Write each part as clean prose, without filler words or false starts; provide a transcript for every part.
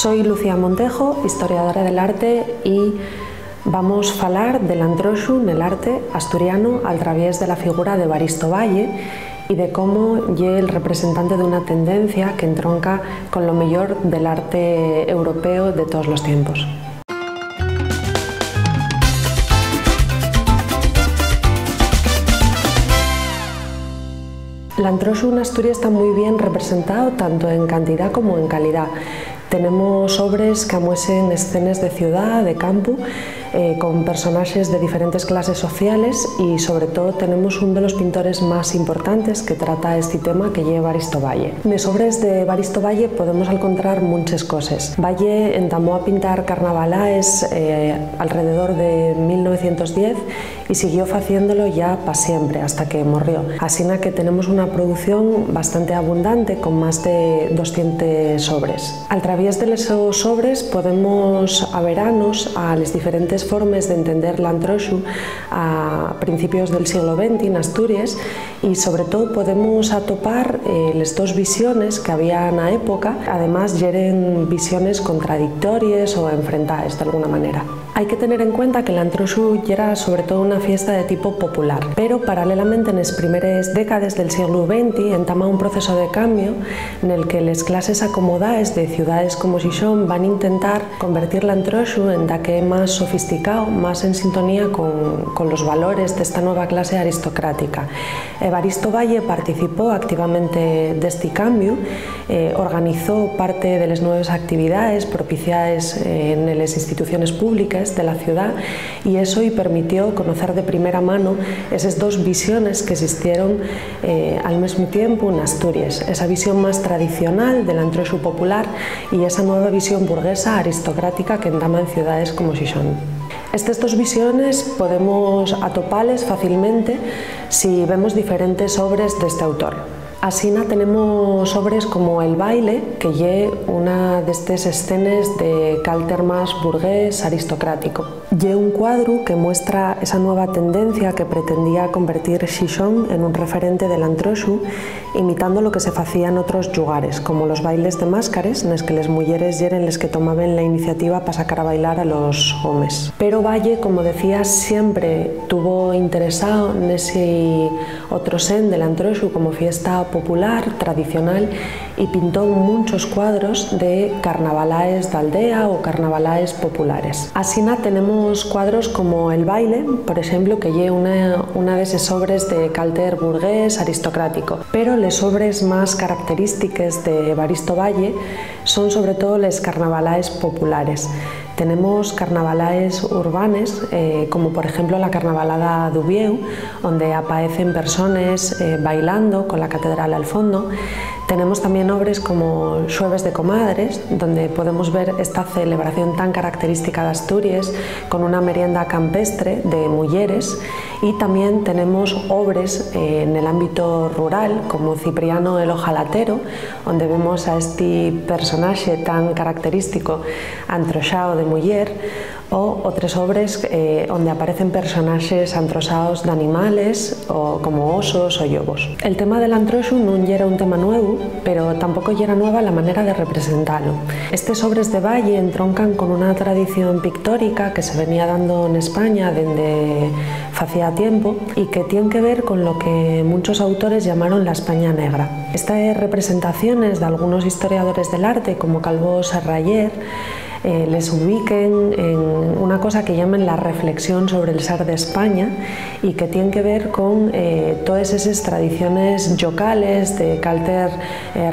Soy Lucía Montejo, historiadora del arte, y vamos a falar del antroxu nel arte asturiano al través de la figura de Evaristo Valle y de cómo lle el representante de una tendencia que entronca con lo mejor del arte europeo de todos los tiempos. El antroxu en Asturias está muy bien representado tanto en cantidad como en calidad. Tenemos obras que amuesen escenas de ciudad, de campo, con personajes de diferentes clases sociales, y sobre todo tenemos uno de los pintores más importantes que trata este tema, que es Evaristo Valle. En las obras de Evaristo Valle podemos encontrar muchas cosas. Valle entamó a pintar carnavalaes alrededor de 1910 y siguió haciéndolo ya para siempre, hasta que murió. Así que tenemos una producción bastante abundante, con más de 200 obras. A través de esos obras podemos averanos a las diferentes formas de entender l'antroxu a principios del siglo XX en Asturias, y sobre todo podemos atopar las dos visiones que había en la época. Además, eran visiones contradictorias o enfrentadas de alguna manera. Hay que tener en cuenta que l'antroxu era sobre todo una fiesta de tipo popular, pero paralelamente en las primeras décadas del siglo XX entama un proceso de cambio en el que las clases acomodadas de ciudades como Xixón van a intentar convertir l'antroxu en da que es más sofisticado, más en sintonía con los valores de esta nueva clase aristocrática. Evaristo Valle participó activamente de este cambio, organizó parte de las nuevas actividades propiciadas en las instituciones públicas de la ciudad, y eso y permitió conocer de primera mano esas dos visiones que existieron al mismo tiempo en Asturias: esa visión más tradicional del antroxu popular y esa nueva visión burguesa aristocrática que entama en ciudades como Xixón. Estas dos visiones podemos atopales fácilmente si vemos diferentes obras de este autor. Así tenemos obras como El baile, que es una de estas escenas de carácter más burgués aristocrático. Es un cuadro que muestra esa nueva tendencia que pretendía convertir Xixón en un referente del antroxu, imitando lo que se hacía en otros lugares, como los bailes de máscares, en los que las mujeres eran las que tomaban la iniciativa para sacar a bailar a los hombres. Pero Valle, como decía, siempre tuvo interesado en ese otro sen del antroxu como fiesta popular, tradicional, y pintó muchos cuadros de carnavalaes de aldea o carnavalaes populares. Así tenemos cuadros como El baile, por ejemplo, que es una de esas obras de carácter burgués aristocrático. Pero las obras más características de Evaristo Valle son sobre todo las carnavalaes populares. Tenemos carnavalaes urbanes, como por ejemplo la carnavalada d'Ubieu, donde aparecen personas bailando con la catedral al fondo. Tenemos también obras como Xueves de Comadres, donde podemos ver esta celebración tan característica de Asturias, con una merienda campestre de mujeres. Y también tenemos obras en el ámbito rural, como Cipriano el Ojalatero, donde vemos a este personaje tan característico antroxado de mujer, o otras obras donde aparecen personajes antroxados de animales, como osos o lobos. El tema del antroxu no era un tema nuevo, pero tampoco era nueva la manera de representarlo. Estas obras de Valle entroncan con una tradición pictórica que se venía dando en España desde hacía tiempo, y que tiene que ver con lo que muchos autores llamaron la España negra. Estas representaciones de algunos historiadores del arte, como Calvo Serrayer, les ubiquen en una cosa que llaman la reflexión sobre el ser de España, y que tiene que ver con todas esas tradiciones locales de carácter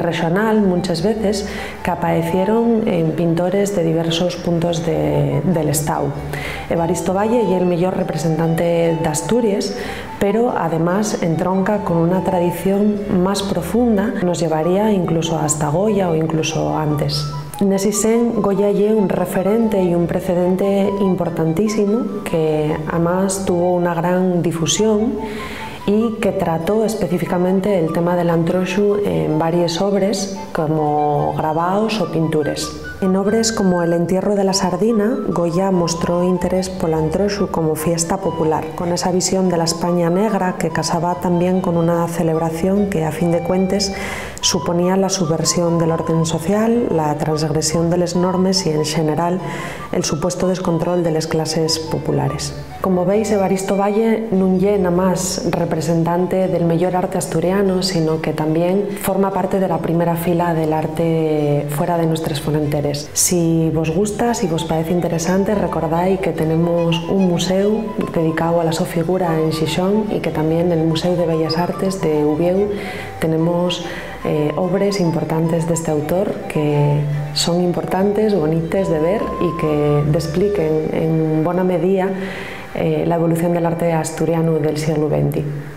regional, muchas veces, que aparecieron en pintores de diversos puntos del Estado. Evaristo Valle es el mejor representante de Asturias, pero además entronca con una tradición más profunda que nos llevaría incluso hasta Goya o incluso antes. Nesi sen, Goya es un referente y un precedente importantísimo, que además tuvo una gran difusión y que trató específicamente el tema del antroxu en varias obras, como grabados o pinturas. En obras como El entierro de la sardina, Goya mostró interés por el antroxu como fiesta popular, con esa visión de la España negra que casaba también con una celebración que, a fin de cuentas, suponía la subversión del orden social, la transgresión de les normes y, en general, el supuesto descontrol de les clases populares. Como veis, Evaristo Valle non é nada máis representante del mellor arte asturiano, sino que también forma parte de la primera fila del arte fuera de nuestras fronteras. Si vos gusta, si vos parece interesante, recordáis que tenemos un museo dedicado a la su figura en Xixón y que también en el Museo de Bellas Artes de Ubieu tenemos obras importantes de este autor que son importantes, bonites de ver y que expliquen en buena medida la evolución del arte asturiano del siglo XX.